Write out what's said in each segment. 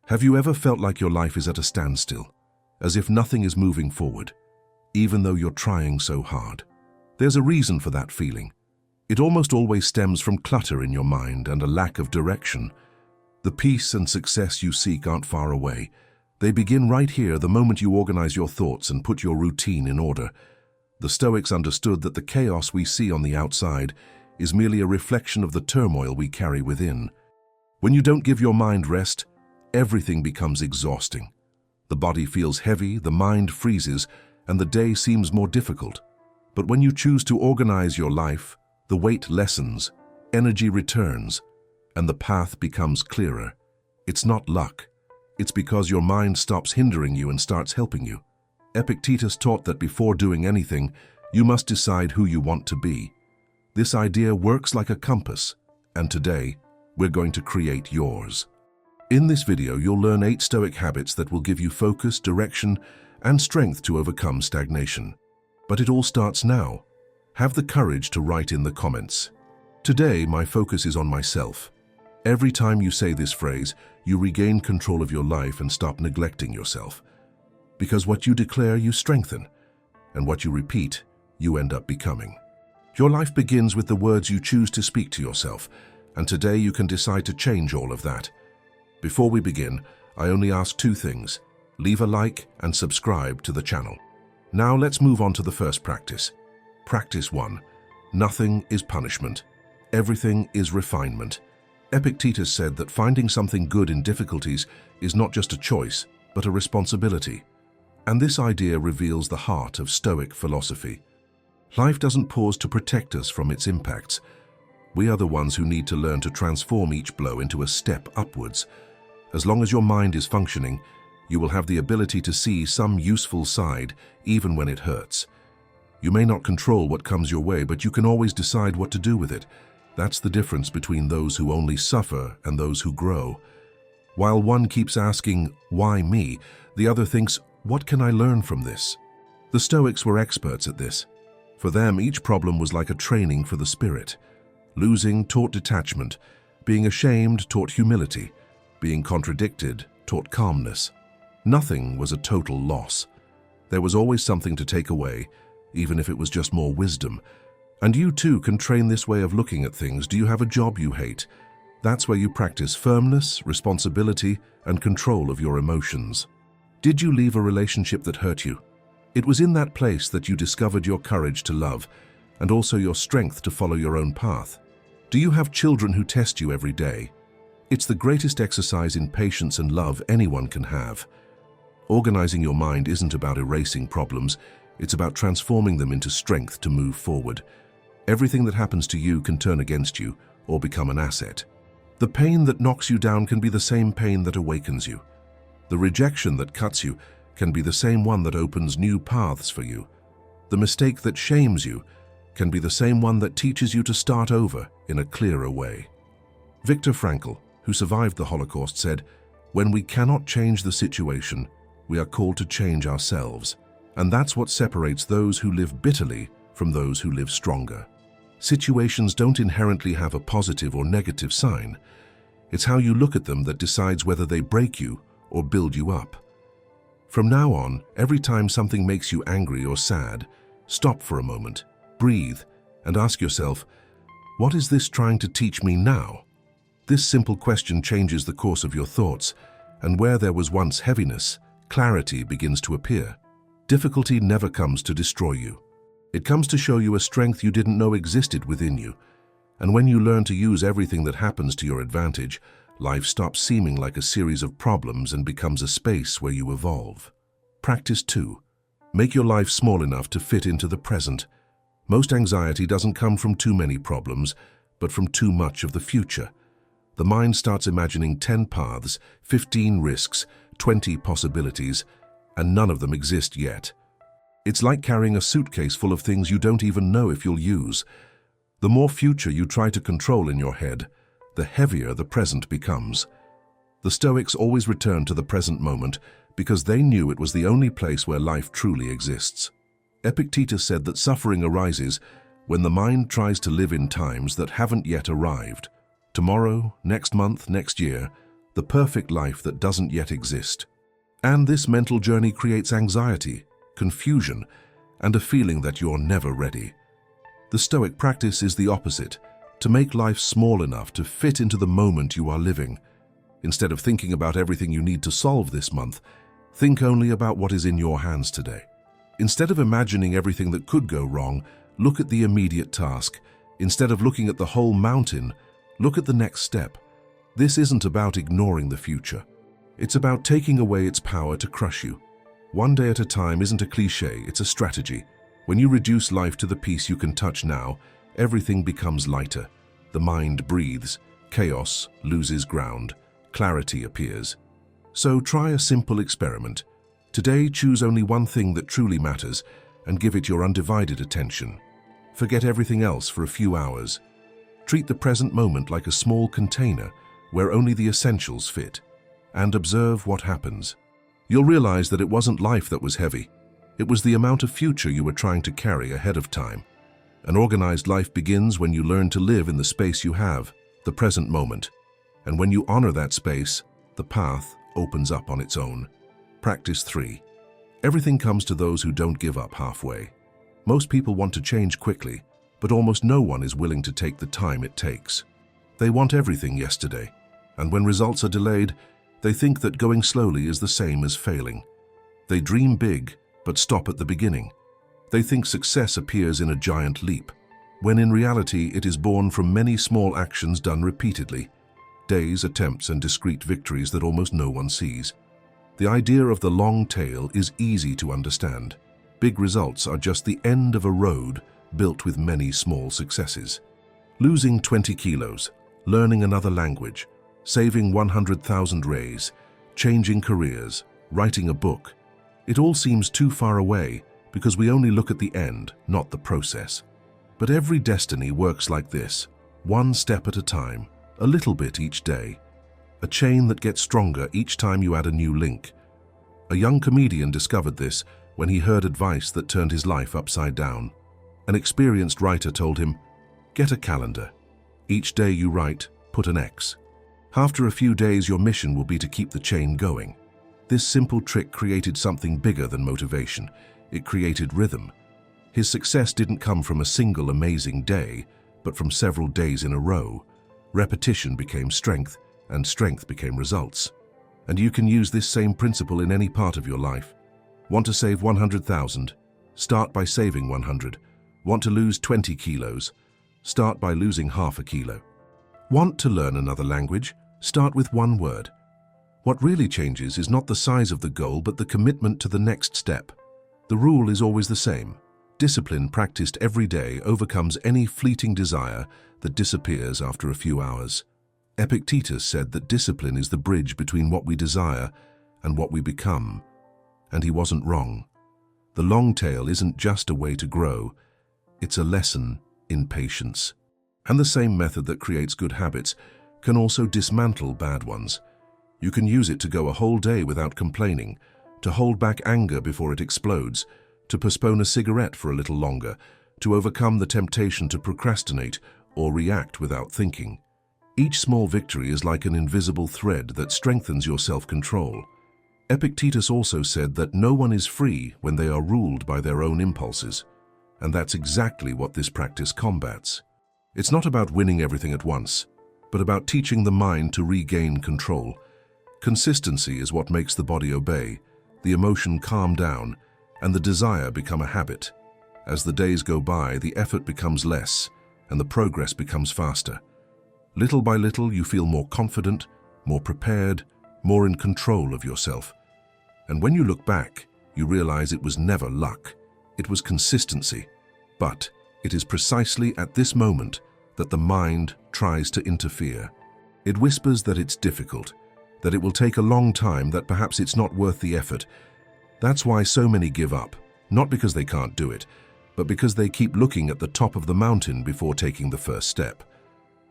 Have you ever felt like your life is at a standstill, as if nothing is moving forward, even though you're trying so hard? There's a reason for that feeling. It almost always stems from clutter in your mind and a lack of direction. The peace and success you seek aren't far away. They begin right here the moment you organize your thoughts and put your routine in order. The Stoics understood that the chaos we see on the outside is merely a reflection of the turmoil we carry within. When you don't give your mind rest, everything becomes exhausting. The body feels heavy, the mind freezes, and the day seems more difficult. But when you choose to organize your life, the weight lessens, energy returns, and the path becomes clearer. It's not luck. It's because your mind stops hindering you and starts helping you. Epictetus taught that before doing anything, you must decide who you want to be. This idea works like a compass, and today, we're going to create yours. In this video, you'll learn 8 Stoic habits that will give you focus, direction, and strength to overcome stagnation. But it all starts now. Have the courage to write in the comments. Today, my focus is on myself. Every time you say this phrase, you regain control of your life and stop neglecting yourself. Because what you declare, you strengthen, and what you repeat, you end up becoming. Your life begins with the words you choose to speak to yourself, and today you can decide to change all of that. Before we begin, I only ask 2 things. Leave a like and subscribe to the channel. Now let's move on to the first practice. Practice 1. Nothing is punishment. Everything is refinement. Epictetus said that finding something good in difficulties is not just a choice, but a responsibility. And this idea reveals the heart of Stoic philosophy. Life doesn't pause to protect us from its impacts. We are the ones who need to learn to transform each blow into a step upwards. As long as your mind is functioning, you will have the ability to see some useful side, even when it hurts. You may not control what comes your way, but you can always decide what to do with it. That's the difference between those who only suffer and those who grow. While one keeps asking, "Why me?" the other thinks, "What can I learn from this?" The Stoics were experts at this. For them, each problem was like a training for the spirit. Losing taught detachment. Being ashamed taught humility. Being contradicted taught calmness. Nothing was a total loss. There was always something to take away, even if it was just more wisdom. And you too can train this way of looking at things. Do you have a job you hate? That's where you practice firmness, responsibility, and control of your emotions. Did you leave a relationship that hurt you? It was in that place that you discovered your courage to love, and also your strength to follow your own path. Do you have children who test you every day? It's the greatest exercise in patience and love anyone can have. Organizing your mind isn't about erasing problems, it's about transforming them into strength to move forward. Everything that happens to you can turn against you or become an asset. The pain that knocks you down can be the same pain that awakens you. The rejection that cuts you can be the same one that opens new paths for you. The mistake that shames you can be the same one that teaches you to start over in a clearer way. Viktor Frankl, who survived the Holocaust, said, "When we cannot change the situation, we are called to change ourselves." And that's what separates those who live bitterly from those who live stronger. Situations don't inherently have a positive or negative sign. It's how you look at them that decides whether they break you or build you up. From now on, every time something makes you angry or sad, stop for a moment, breathe, and ask yourself, what is this trying to teach me now? This simple question changes the course of your thoughts, and where there was once heaviness, clarity begins to appear. Difficulty never comes to destroy you. It comes to show you a strength you didn't know existed within you. And when you learn to use everything that happens to your advantage, life stops seeming like a series of problems and becomes a space where you evolve. Practice 2. Make your life small enough to fit into the present. Most anxiety doesn't come from too many problems, but from too much of the future. The mind starts imagining 10 paths, 15 risks, 20 possibilities, and none of them exist yet. It's like carrying a suitcase full of things you don't even know if you'll use. The more future you try to control in your head, the heavier the present becomes. The Stoics always returned to the present moment because they knew it was the only place where life truly exists. Epictetus said that suffering arises when the mind tries to live in times that haven't yet arrived. Tomorrow, next month, next year, the perfect life that doesn't yet exist. And this mental journey creates anxiety, confusion, and a feeling that you're never ready. The Stoic practice is the opposite, to make life small enough to fit into the moment you are living. Instead of thinking about everything you need to solve this month, think only about what is in your hands today. Instead of imagining everything that could go wrong, look at the immediate task. Instead of looking at the whole mountain, look at the next step. This isn't about ignoring the future. It's about taking away its power to crush you. One day at a time isn't a cliché, it's a strategy. When you reduce life to the piece you can touch now, everything becomes lighter. The mind breathes, chaos loses ground, clarity appears. So try a simple experiment. Today, choose only one thing that truly matters and give it your undivided attention. Forget everything else for a few hours. Treat the present moment like a small container where only the essentials fit, and observe what happens. You'll realize that it wasn't life that was heavy. It was the amount of future you were trying to carry ahead of time. An organized life begins when you learn to live in the space you have, the present moment. And when you honor that space, the path opens up on its own. Practice 3. Everything comes to those who don't give up halfway. Most people want to change quickly, but almost no one is willing to take the time it takes. They want everything yesterday, and when results are delayed, they think that going slowly is the same as failing. They dream big, but stop at the beginning. They think success appears in a giant leap, when in reality it is born from many small actions done repeatedly, days, attempts, and discrete victories that almost no one sees. The idea of the long tail is easy to understand. Big results are just the end of a road built with many small successes. Losing 20 kilos, learning another language, saving 100,000 rays, changing careers, writing a book. It all seems too far away because we only look at the end, not the process. But every destiny works like this, one step at a time, a little bit each day. A chain that gets stronger each time you add a new link. A young comedian discovered this when he heard advice that turned his life upside down. An experienced writer told him, "Get a calendar. Each day you write, put an X. After a few days, your mission will be to keep the chain going." This simple trick created something bigger than motivation. It created rhythm. His success didn't come from a single amazing day, but from several days in a row. Repetition became strength, and strength became results. And you can use this same principle in any part of your life. Want to save 100,000? Start by saving 100. Want to lose 20 kilos? Start by losing half a kilo. Want to learn another language? Start with one word. What really changes is not the size of the goal, but the commitment to the next step. The rule is always the same. Discipline practiced every day overcomes any fleeting desire that disappears after a few hours. Epictetus said that discipline is the bridge between what we desire and what we become. And he wasn't wrong. The long tail isn't just a way to grow, it's a lesson in patience. And the same method that creates good habits can also dismantle bad ones. You can use it to go a whole day without complaining, to hold back anger before it explodes, to postpone a cigarette for a little longer, to overcome the temptation to procrastinate or react without thinking. Each small victory is like an invisible thread that strengthens your self-control. Epictetus also said that no one is free when they are ruled by their own impulses. And that's exactly what this practice combats. It's not about winning everything at once, but about teaching the mind to regain control. Consistency is what makes the body obey, the emotion calm down, and the desire become a habit. As the days go by, the effort becomes less, and the progress becomes faster. Little by little, you feel more confident, more prepared, more in control of yourself. And when you look back, you realize it was never luck. It was consistency. But it is precisely at this moment that the mind tries to interfere. It whispers that it's difficult, that it will take a long time, that perhaps it's not worth the effort. That's why so many give up, not because they can't do it, but because they keep looking at the top of the mountain before taking the first step.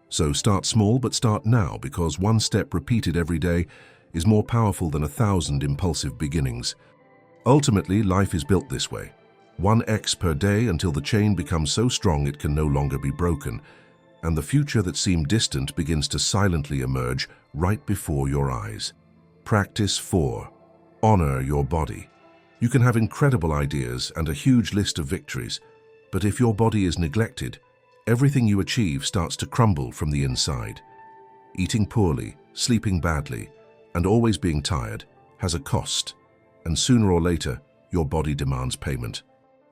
So start small, but start now, because one step repeated every day is more powerful than 1,000 impulsive beginnings. Ultimately, life is built this way. 1x per day until the chain becomes so strong it can no longer be broken. and the future that seemed distant begins to silently emerge right before your eyes. Practice 4. Honor your body. You can have incredible ideas and a huge list of victories, but if your body is neglected, everything you achieve starts to crumble from the inside. Eating poorly, sleeping badly, and always being tired has a cost, and sooner or later, your body demands payment.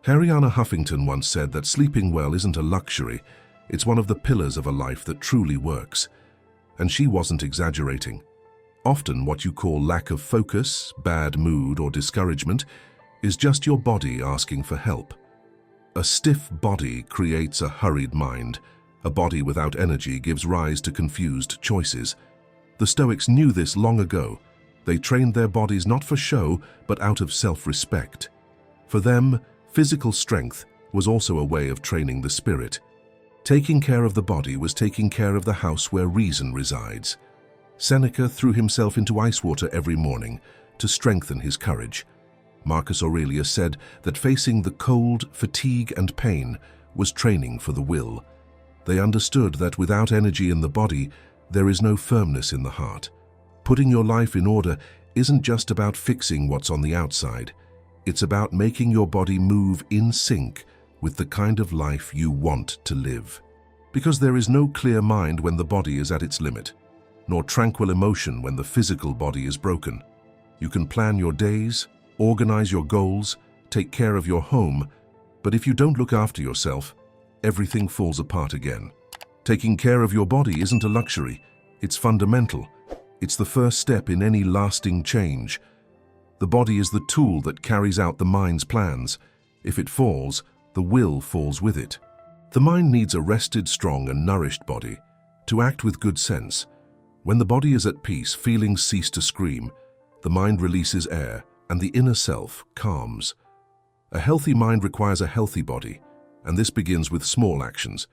Arianna Huffington once said that sleeping well isn't a luxury, it's one of the pillars of a life that truly works. And she wasn't exaggerating. Often what you call lack of focus, bad mood, or discouragement is just your body asking for help. A stiff body creates a hurried mind. A body without energy gives rise to confused choices. The Stoics knew this long ago. They trained their bodies not for show, but out of self-respect. For them, physical strength was also a way of training the spirit. Taking care of the body was taking care of the house where reason resides. Seneca threw himself into ice water every morning to strengthen his courage. Marcus Aurelius said that facing the cold, fatigue, and pain was training for the will. They understood that without energy in the body, there is no firmness in the heart. Putting your life in order isn't just about fixing what's on the outside. It's about making your body move in sync with the kind of life you want to live. Because there is no clear mind when the body is at its limit, nor tranquil emotion when the physical body is broken. You can plan your days, organize your goals, take care of your home, but if you don't look after yourself, everything falls apart again. Taking care of your body isn't a luxury, it's fundamental. It's the first step in any lasting change. The body is the tool that carries out the mind's plans. If it falls, the will falls with it. The mind needs a rested, strong, and nourished body to act with good sense. When the body is at peace, feelings cease to scream, the mind releases air, and the inner self calms. A healthy mind requires a healthy body, and this begins with small actions.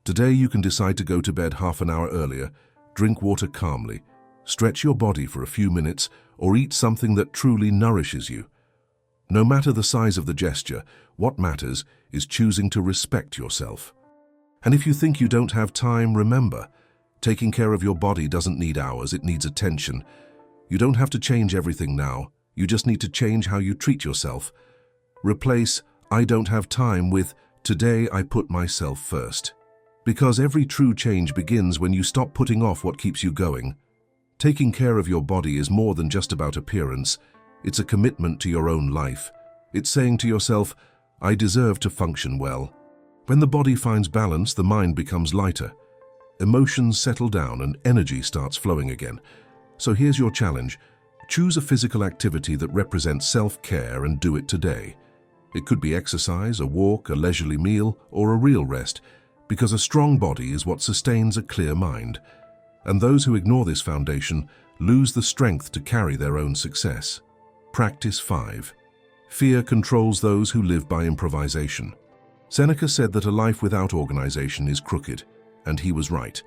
Today you can decide to go to bed half an hour earlier, drink water calmly, stretch your body for a few minutes, or eat something that truly nourishes you. No matter the size of the gesture, what matters is choosing to respect yourself. And if you think you don't have time, remember, taking care of your body doesn't need hours, it needs attention. You don't have to change everything now, you just need to change how you treat yourself. Replace "I don't have time" with "Today I put myself first." Because every true change begins when you stop putting off what keeps you going. Taking care of your body is more than just about appearance. It's a commitment to your own life. It's saying to yourself, "I deserve to function well." When the body finds balance, the mind becomes lighter. Emotions settle down and energy starts flowing again. So here's your challenge. Choose a physical activity that represents self-care and do it today. It could be exercise, a walk, a leisurely meal, or a real rest, because a strong body is what sustains a clear mind. And those who ignore this foundation lose the strength to carry their own success. Practice 5. Fear controls those who live by improvisation. Seneca said that a life without organization is crooked, and he was right.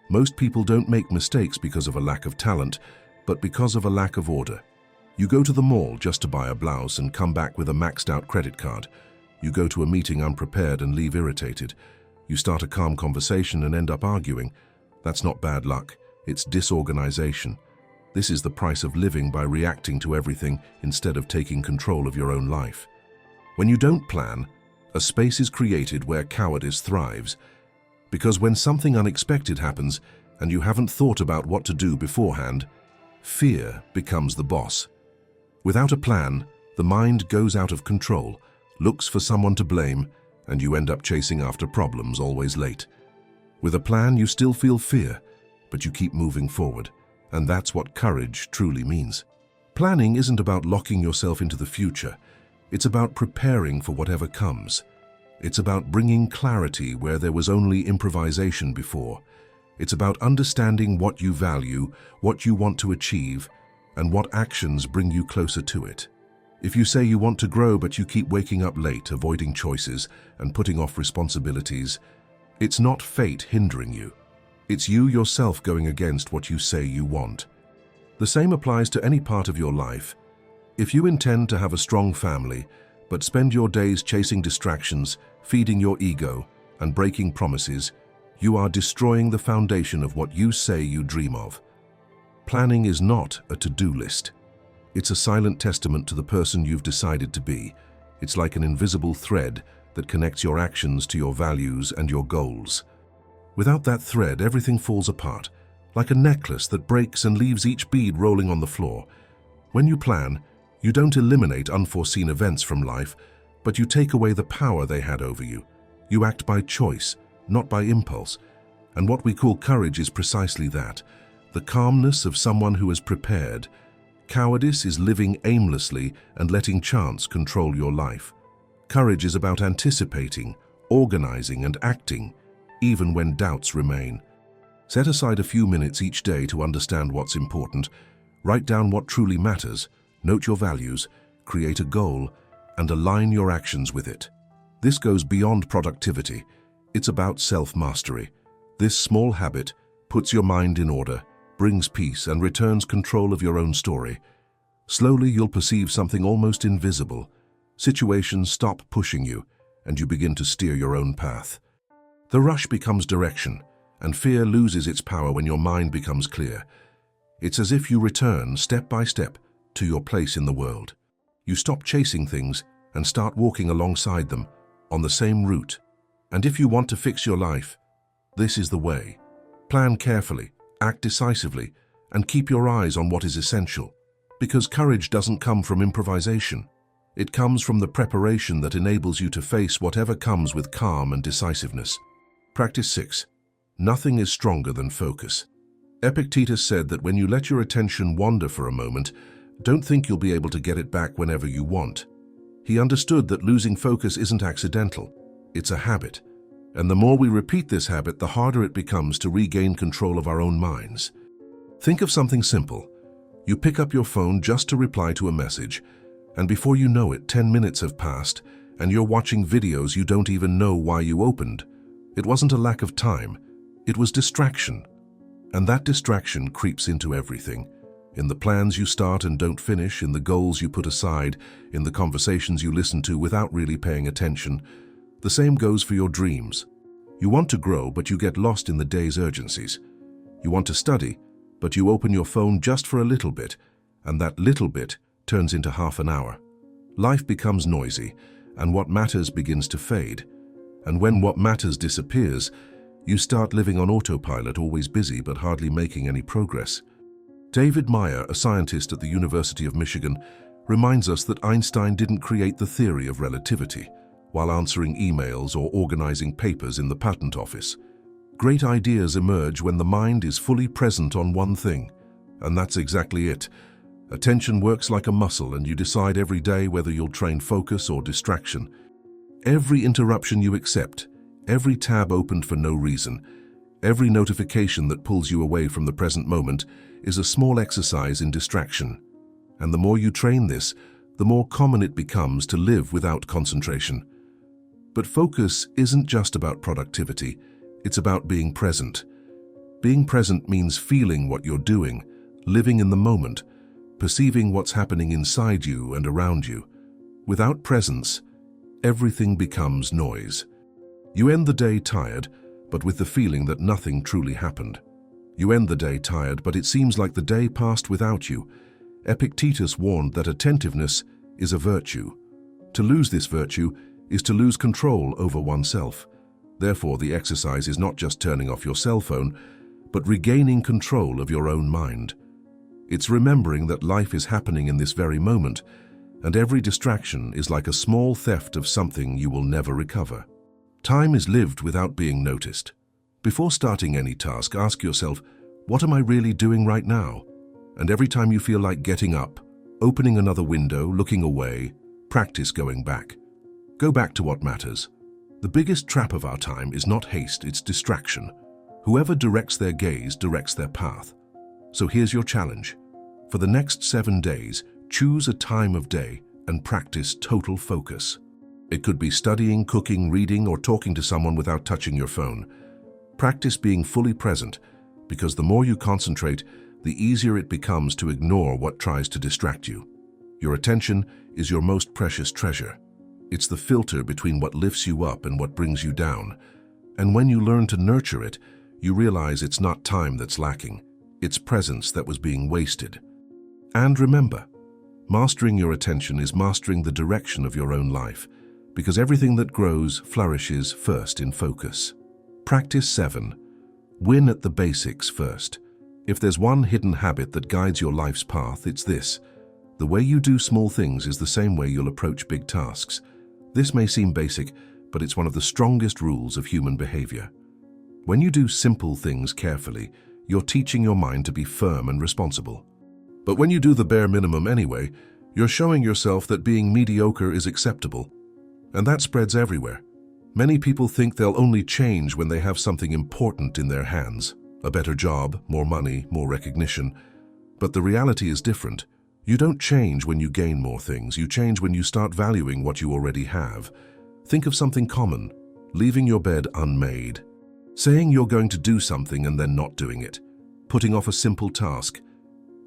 Most people don't make mistakes because of a lack of talent, but because of a lack of order. You go to the mall just to buy a blouse and come back with a maxed-out credit card. You go to a meeting unprepared and leave irritated. You start a calm conversation and end up arguing. That's not bad luck, it's disorganization. This is the price of living by reacting to everything instead of taking control of your own life. When you don't plan, a space is created where cowardice thrives. Because when something unexpected happens and you haven't thought about what to do beforehand, fear becomes the boss. Without a plan, the mind goes out of control, looks for someone to blame, and you end up chasing after problems, always late. With a plan, you still feel fear, but you keep moving forward, and that's what courage truly means. Planning isn't about locking yourself into the future. It's about preparing for whatever comes. It's about bringing clarity where there was only improvisation before. It's about understanding what you value, what you want to achieve, and what actions bring you closer to it. If you say you want to grow but you keep waking up late, avoiding choices, and putting off responsibilities, it's not fate hindering you. It's you yourself going against what you say you want. The same applies to any part of your life. If you intend to have a strong family, but spend your days chasing distractions, feeding your ego, and breaking promises, You are destroying the foundation of what you say you dream of. Planning is not a to-do list. It's a silent testament to the person you've decided to be. It's like an invisible thread that connects your actions to your values and your goals. Without that thread, everything falls apart, like a necklace that breaks and leaves each bead rolling on the floor. When you plan, you don't eliminate unforeseen events from life, but you take away the power they had over you. You act by choice, not by impulse. And what we call courage is precisely that, the calmness of someone who is prepared. Cowardice is living aimlessly and letting chance control your life. Courage is about anticipating, organizing, and acting, even when doubts remain. Set aside a few minutes each day to understand what's important. Write down what truly matters, note your values, create a goal, and align your actions with it. This goes beyond productivity. It's about self-mastery. This small habit puts your mind in order, brings peace, and returns control of your own story. Slowly, you'll perceive something almost invisible. Situations stop pushing you, and you begin to steer your own path. The rush becomes direction, and fear loses its power when your mind becomes clear. It's as if you return, step by step, to your place in the world. You stop chasing things and start walking alongside them, on the same route. And if you want to fix your life, this is the way. Plan carefully, act decisively, and keep your eyes on what is essential. Because courage doesn't come from improvisation. It comes from the preparation that enables you to face whatever comes with calm and decisiveness. Practice 6. Nothing is stronger than focus. Epictetus said that when you let your attention wander for a moment, don't think you'll be able to get it back whenever you want. He understood that losing focus isn't accidental, it's a habit. And the more we repeat this habit, the harder it becomes to regain control of our own minds. Think of something simple. You pick up your phone just to reply to a message, and before you know it, 10 minutes have passed, and you're watching videos you don't even know why you opened. It wasn't a lack of time, it was distraction. And that distraction creeps into everything. In the plans you start and don't finish, in the goals you put aside, in the conversations you listen to without really paying attention. The same goes for your dreams. You want to grow, but you get lost in the day's urgencies. You want to study, but you open your phone just for a little bit, and that little bit turns into half an hour. Life becomes noisy, and what matters begins to fade. And when what matters disappears, you start living on autopilot, always busy but hardly making any progress. David Meyer, a scientist at the University of Michigan, reminds us that Einstein didn't create the theory of relativity while answering emails or organizing papers in the patent office. Great ideas emerge when the mind is fully present on one thing, and that's exactly it. Attention works like a muscle, and you decide every day whether you'll train focus or distraction. Every interruption you accept, every tab opened for no reason, every notification that pulls you away from the present moment is a small exercise in distraction. And the more you train this, the more common it becomes to live without concentration. But focus isn't just about productivity, it's about being present. Being present means feeling what you're doing, living in the moment, perceiving what's happening inside you and around you. Without presence, everything becomes noise. You end the day tired, but with the feeling that nothing truly happened. You end the day tired, but it seems like the day passed without you. Epictetus warned that attentiveness is a virtue. To lose this virtue is to lose control over oneself. Therefore, the exercise is not just turning off your cell phone, but regaining control of your own mind. It's remembering that life is happening in this very moment, and every distraction is like a small theft of something you will never recover. Time is lived without being noticed. Before starting any task, ask yourself, what am I really doing right now? And every time you feel like getting up, opening another window, looking away, practice going back. Go back to what matters. The biggest trap of our time is not haste, it's distraction. Whoever directs their gaze directs their path. So here's your challenge. For the next 7 days, choose a time of day and practice total focus. It could be studying, cooking, reading, or talking to someone without touching your phone. Practice being fully present, because the more you concentrate, the easier it becomes to ignore what tries to distract you. Your attention is your most precious treasure. It's the filter between what lifts you up and what brings you down. And when you learn to nurture it, you realize it's not time that's lacking, it's presence that was being wasted. And remember, mastering your attention is mastering the direction of your own life, because everything that grows flourishes first in focus. Practice 7. Win at the basics first. If there's one hidden habit that guides your life's path, it's this. The way you do small things is the same way you'll approach big tasks. This may seem basic, but it's one of the strongest rules of human behavior. When you do simple things carefully, you're teaching your mind to be firm and responsible. But when you do the bare minimum anyway, you're showing yourself that being mediocre is acceptable. And that spreads everywhere. Many people think they'll only change when they have something important in their hands. A better job, more money, more recognition. But the reality is different. You don't change when you gain more things. You change when you start valuing what you already have. Think of something common. Leaving your bed unmade. Saying you're going to do something and then not doing it. Putting off a simple task.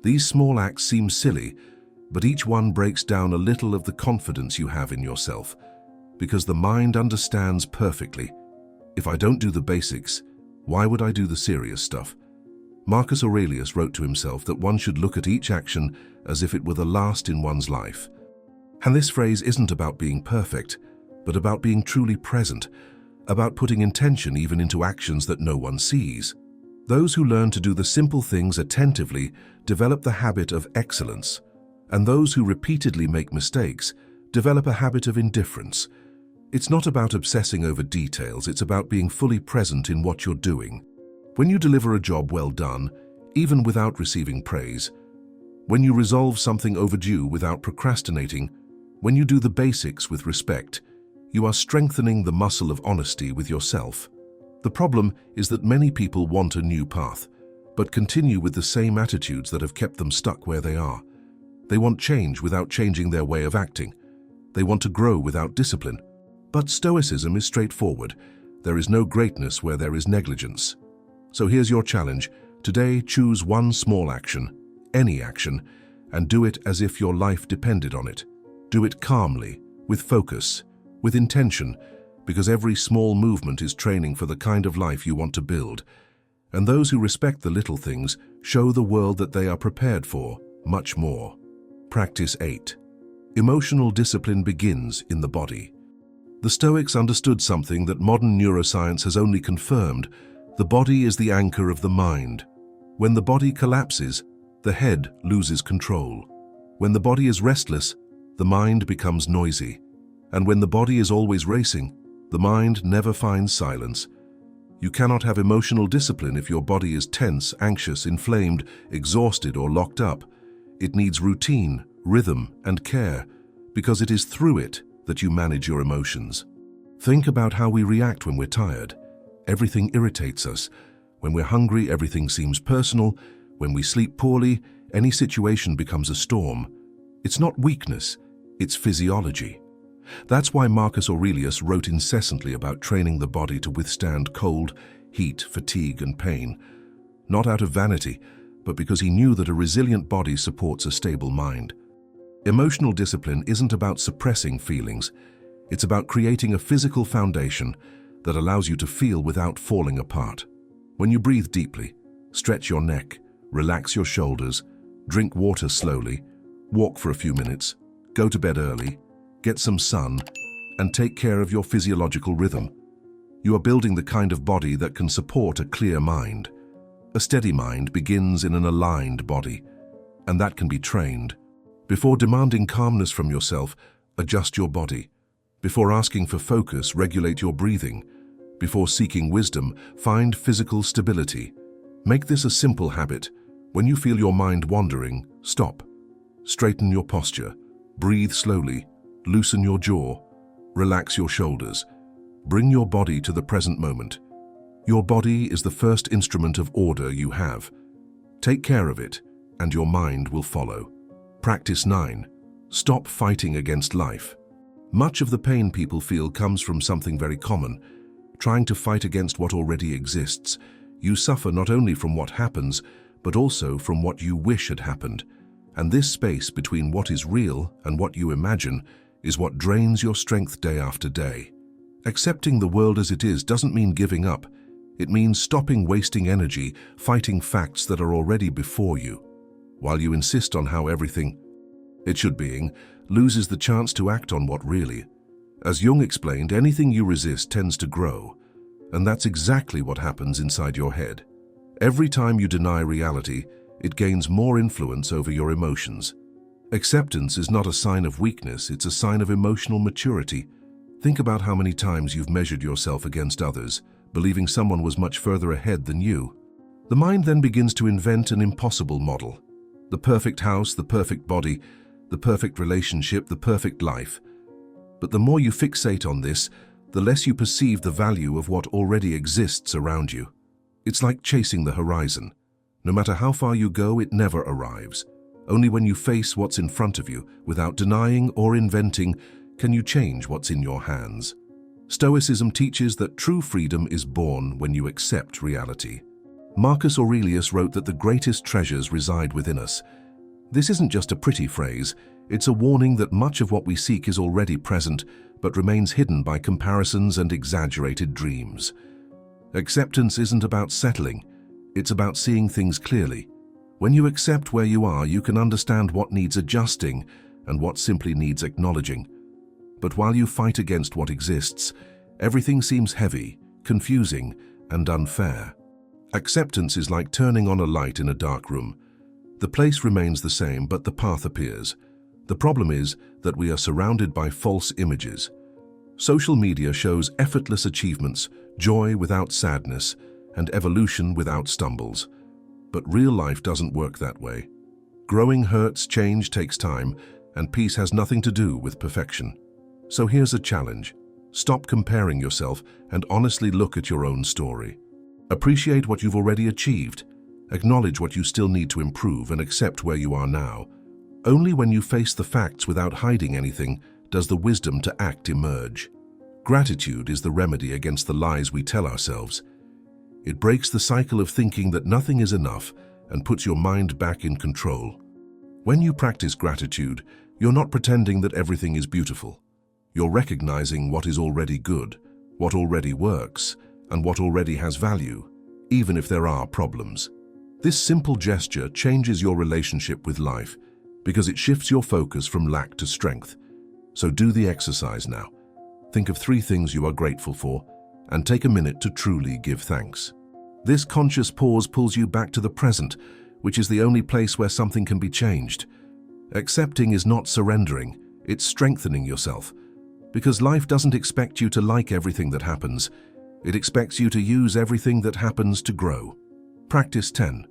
These small acts seem silly, but each one breaks down a little of the confidence you have in yourself. Because the mind understands perfectly. If I don't do the basics, why would I do the serious stuff? Marcus Aurelius wrote to himself that one should look at each action as if it were the last in one's life. And this phrase isn't about being perfect, but about being truly present, about putting intention even into actions that no one sees. Those who learn to do the simple things attentively develop the habit of excellence, and those who repeatedly make mistakes develop a habit of indifference. It's not about obsessing over details, it's about being fully present in what you're doing. When you deliver a job well done, even without receiving praise, when you resolve something overdue without procrastinating, when you do the basics with respect, you are strengthening the muscle of honesty with yourself. The problem is that many people want a new path, but continue with the same attitudes that have kept them stuck where they are. They want change without changing their way of acting. They want to grow without discipline. But Stoicism is straightforward. There is no greatness where there is negligence. So here's your challenge. Today, choose one small action, any action, and do it as if your life depended on it. Do it calmly, with focus, with intention, because every small movement is training for the kind of life you want to build. And those who respect the little things show the world that they are prepared for much more. Practice 8. Emotional discipline begins in the body. The Stoics understood something that modern neuroscience has only confirmed. The body is the anchor of the mind. When the body collapses, the head loses control. When the body is restless, the mind becomes noisy. And when the body is always racing, the mind never finds silence. You cannot have emotional discipline if your body is tense, anxious, inflamed, exhausted, or locked up. It needs routine, rhythm, and care, because it is through it that you manage your emotions. Think about how we react when we're tired. Everything irritates us. When we're hungry, everything seems personal. When we sleep poorly, any situation becomes a storm. It's not weakness, it's physiology. That's why Marcus Aurelius wrote incessantly about training the body to withstand cold, heat, fatigue, and pain. Not out of vanity, but because he knew that a resilient body supports a stable mind. Emotional discipline isn't about suppressing feelings. It's about creating a physical foundation that allows you to feel without falling apart. When you breathe deeply, stretch your neck, relax your shoulders, drink water slowly, walk for a few minutes, go to bed early, get some sun, and take care of your physiological rhythm. You are building the kind of body that can support a clear mind. A steady mind begins in an aligned body, and that can be trained. Before demanding calmness from yourself, adjust your body. Before asking for focus, regulate your breathing. Before seeking wisdom, find physical stability. Make this a simple habit. When you feel your mind wandering, stop. Straighten your posture. Breathe slowly. Loosen your jaw. Relax your shoulders. Bring your body to the present moment. Your body is the first instrument of order you have. Take care of it, and your mind will follow. Practice 9. Stop fighting against life. Much of the pain people feel comes from something very common. Trying to fight against what already exists. You suffer not only from what happens, but also from what you wish had happened. And this space between what is real and what you imagine is what drains your strength day after day. Accepting the world as it is doesn't mean giving up. It means stopping wasting energy fighting facts that are already before you, while you insist on how everything it should be, loses the chance to act on what really. As Jung explained, anything you resist tends to grow, and that's exactly what happens inside your head. Every time you deny reality, it gains more influence over your emotions. Acceptance is not a sign of weakness, it's a sign of emotional maturity. Think about how many times you've measured yourself against others, believing someone was much further ahead than you. The mind then begins to invent an impossible model. The perfect house, the perfect body, the perfect relationship, the perfect life. But the more you fixate on this, the less you perceive the value of what already exists around you. It's like chasing the horizon. No matter how far you go, it never arrives. Only when you face what's in front of you, without denying or inventing, can you change what's in your hands. Stoicism teaches that true freedom is born when you accept reality. Marcus Aurelius wrote that the greatest treasures reside within us. This isn't just a pretty phrase, it's a warning that much of what we seek is already present, but remains hidden by comparisons and exaggerated dreams. Acceptance isn't about settling, it's about seeing things clearly. When you accept where you are, you can understand what needs adjusting and what simply needs acknowledging. But while you fight against what exists, everything seems heavy, confusing, and unfair. Acceptance is like turning on a light in a dark room. The place remains the same, but the path appears. The problem is that we are surrounded by false images. Social media shows effortless achievements, joy without sadness, and evolution without stumbles. But real life doesn't work that way. Growing hurts, change takes time, and peace has nothing to do with perfection. So here's a challenge. Stop comparing yourself and honestly look at your own story. Appreciate what you've already achieved. Acknowledge what you still need to improve and accept where you are now. Only when you face the facts without hiding anything does the wisdom to act emerge. Gratitude is the remedy against the lies we tell ourselves. It breaks the cycle of thinking that nothing is enough and puts your mind back in control. When you practice gratitude, you're not pretending that everything is beautiful. You're recognizing what is already good, what already works, and what already has value, even if there are problems. This simple gesture changes your relationship with life because it shifts your focus from lack to strength. So do the exercise now. Think of 3 things you are grateful for and take a minute to truly give thanks. This conscious pause pulls you back to the present, which is the only place where something can be changed. Accepting is not surrendering, it's strengthening yourself. Because life doesn't expect you to like everything that happens. It expects you to use everything that happens to grow. Practice 10.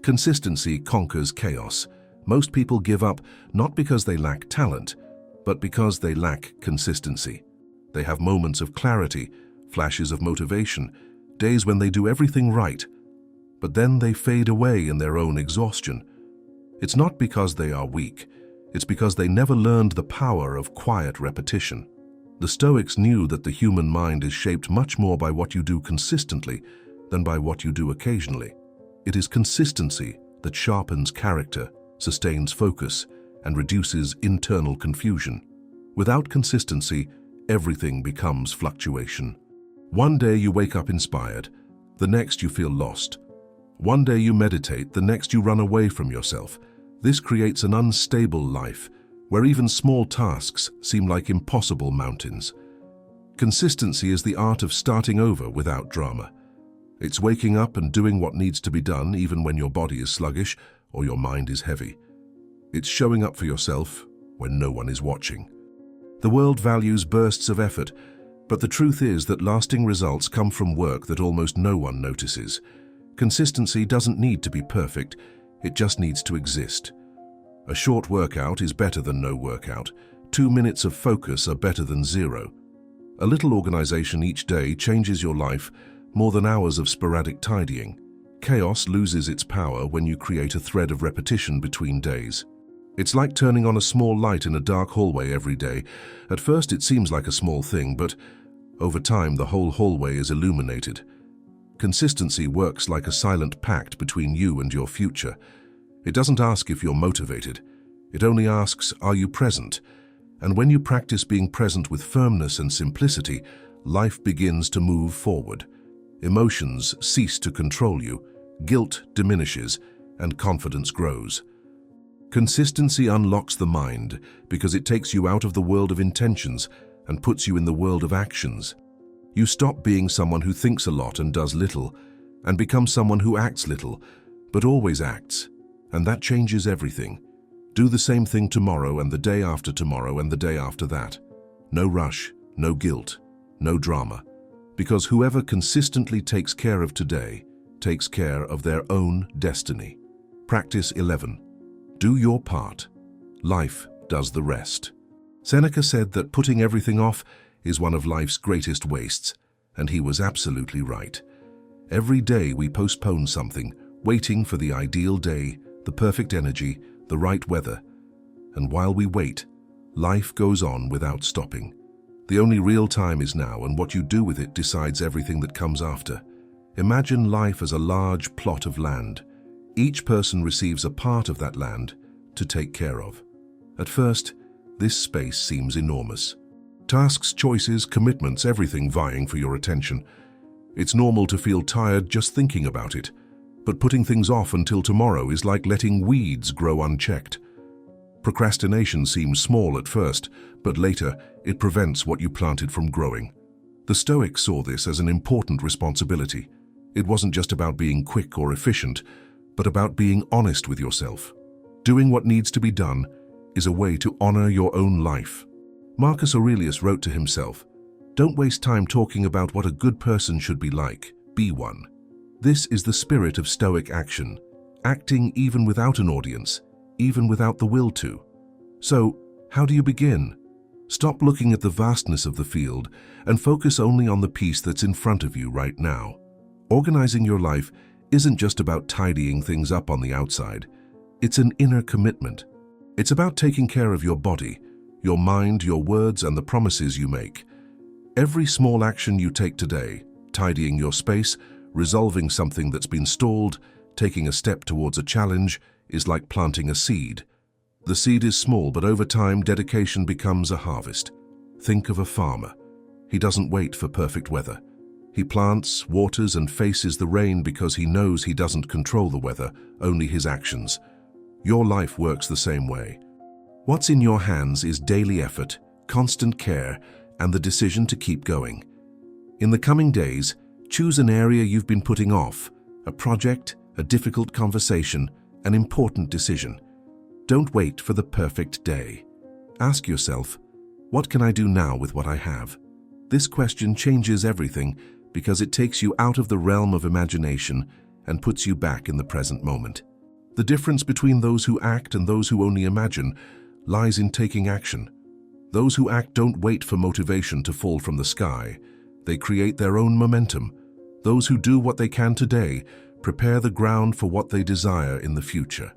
Consistency conquers chaos. Most people give up not because they lack talent, but because they lack consistency. They have moments of clarity, flashes of motivation, days when they do everything right, but then they fade away in their own exhaustion. It's not because they are weak, it's because they never learned the power of quiet repetition. The Stoics knew that the human mind is shaped much more by what you do consistently than by what you do occasionally. It is consistency that sharpens character, sustains focus, and reduces internal confusion. Without consistency, everything becomes fluctuation. One day you wake up inspired, the next you feel lost. One day you meditate, the next you run away from yourself. This creates an unstable life, where even small tasks seem like impossible mountains. Consistency is the art of starting over without drama. It's waking up and doing what needs to be done even when your body is sluggish or your mind is heavy. It's showing up for yourself when no one is watching. The world values bursts of effort, but the truth is that lasting results come from work that almost no one notices. Consistency doesn't need to be perfect, it just needs to exist. A short workout is better than no workout. 2 minutes of focus are better than 0. A little organization each day changes your life more than hours of sporadic tidying. Chaos loses its power when you create a thread of repetition between days. It's like turning on a small light in a dark hallway every day. At first it seems like a small thing, but over time the whole hallway is illuminated. Consistency works like a silent pact between you and your future. It doesn't ask if you're motivated. It only asks, are you present? And when you practice being present with firmness and simplicity, life begins to move forward. Emotions cease to control you, guilt diminishes, and confidence grows. Consistency unlocks the mind because it takes you out of the world of intentions and puts you in the world of actions. You stop being someone who thinks a lot and does little, and become someone who acts little, but always acts. And that changes everything. Do the same thing tomorrow and the day after tomorrow and the day after that. No rush, no guilt, no drama. Because whoever consistently takes care of today takes care of their own destiny. Practice 11. Do your part. Life does the rest. Seneca said that putting everything off is one of life's greatest wastes, and he was absolutely right. Every day we postpone something, waiting for the ideal day, the perfect energy, the right weather. And while we wait, life goes on without stopping. The only real time is now, and what you do with it decides everything that comes after. Imagine life as a large plot of land. Each person receives a part of that land to take care of. At first, this space seems enormous. Tasks, choices, commitments, everything vying for your attention. It's normal to feel tired just thinking about it, but putting things off until tomorrow is like letting weeds grow unchecked. Procrastination seems small at first, but later it prevents what you planted from growing. The Stoics saw this as an important responsibility. It wasn't just about being quick or efficient, but about being honest with yourself. Doing what needs to be done is a way to honor your own life. Marcus Aurelius wrote to himself, "Don't waste time talking about what a good person should be like. Be one." This is the spirit of Stoic action, acting even without an audience, even without the will to. So, how do you begin? Stop looking at the vastness of the field and focus only on the piece that's in front of you right now. Organizing your life isn't just about tidying things up on the outside. It's an inner commitment. It's about taking care of your body, your mind, your words, and the promises you make. Every small action you take today, tidying your space, resolving something that's been stalled, taking a step towards a challenge, is like planting a seed. The seed is small, but over time, dedication becomes a harvest. Think of a farmer. He doesn't wait for perfect weather. He plants, waters, and faces the rain because he knows he doesn't control the weather, only his actions. Your life works the same way. What's in your hands is daily effort, constant care, and the decision to keep going. In the coming days, choose an area you've been putting off, a project, a difficult conversation, an important decision. Don't wait for the perfect day. Ask yourself, what can I do now with what I have? This question changes everything because it takes you out of the realm of imagination and puts you back in the present moment. The difference between those who act and those who only imagine lies in taking action. Those who act don't wait for motivation to fall from the sky. They create their own momentum. Those who do what they can today prepare the ground for what they desire in the future.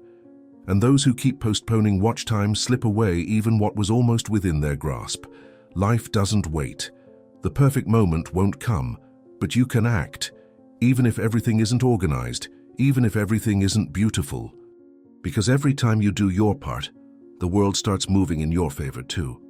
And those who keep postponing watch time slip away even what was almost within their grasp. Life doesn't wait. The perfect moment won't come, but you can act, even if everything isn't organized, even if everything isn't beautiful. Because every time you do your part, the world starts moving in your favor too.